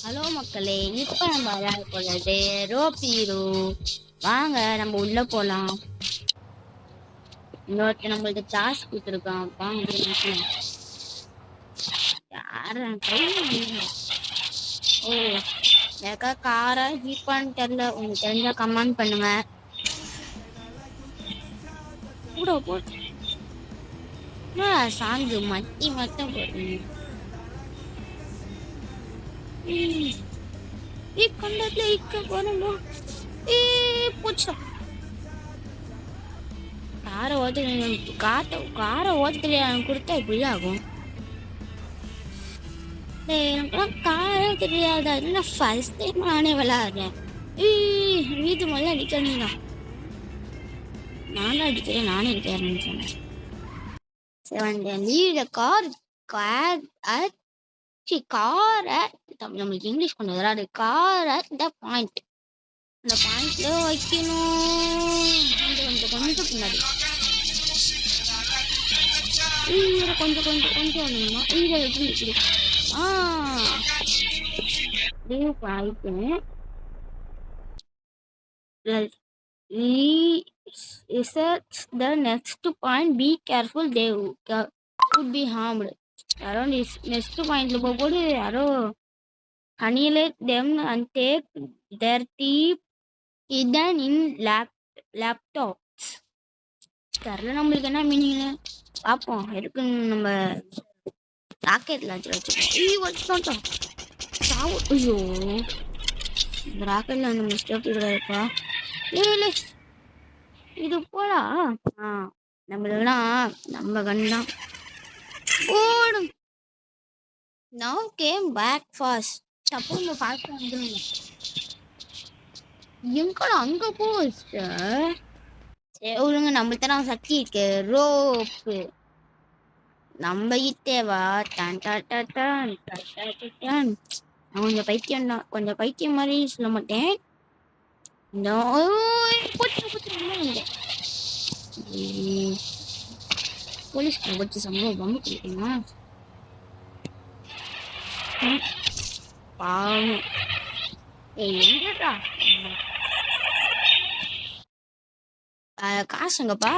Hello மக்களே, இப்போ நம்ம விளையாட போகிறது ரோப் ஹீரோ. வாங்க நம்ம உள்ள போலாம். இன்னொருத்த நம்மள்ட்ட டாஸ்க் கொடுத்துருக்கான். வாங்க ஓ எனக்கா காரை ஹீப்பான்னு தெரியல. உங்களுக்கு தெரிஞ்சா கமெண்ட் பண்ணுங்க. கூட போட்டு சாங்கு மத்தி மட்டும் போடுறீங்க. கண்டத்துல இக்க போனோம். போச்சா காரை ஓட்ட காரை ஓட்டத்துல கொடுத்தா இப்படி ஆகும். எனக்குலாம் காரே தெரியாதா? என்ன ஃபர்ஸ்ட் டைம் நானே விளையாடுறேன். வீட்டு முதல்ல அடிக்க நீதான். நானும் அடிக்கிறேன், நானே அடிக்கிறேன்னு சொன்னேன். லீவ் த கார் காரை நம்மளுக்கு இங்கிலீஷ் கொண்டு வராது. கார் அட் த பாயிண்ட், அந்த பாயிண்ட்ல வைக்கணும். கொஞ்சம் கொஞ்சம் பின்னாடி கொஞ்சம் கொஞ்சம் கொஞ்சம் வேணுமா? இங்கே எப்படி இருக்குது? Leave point research the next point. Be careful, they could be harmed. Around this next point lo போடு யாரோ annihilate them and take their teeth hidden in laptops. தெரியல நம்மளுக்கு என்ன மீனிங்னு பார்ப்போம். எதுக்குன்னு நம்ம ராக்கெட் லான்ச்சர் வச்சுக்கோம். சாவு. ஐயோ, இந்த ராக்கெட் லான்ச்சர் மிஸ்டேக் கிடையாதுப்பா. இல்லை இது போலா நம்மளெல்லாம் நம்ம கண்தான் ஓடும். Now came back fast. தப்பு நம்ம ஃபாஸ்டா வந்துருங்க. எங்கடா அங்க போச்சு? ஒழுங்க நம்ம தரம் சக்தி இருக்கு. ரோப்பு நம்ம கிட்டேவா? டன் டன் டன் டன் டன். நான் கொஞ்சம் பைத்தியம் தான், கொஞ்சம் பைத்தியம் மாதிரி சொல்ல மாட்டேன். போலீஸ் வச்சு சம்பவம் பம்பு கொடுக்குமா? பாவம். எங்கடா காசுங்கப்பா?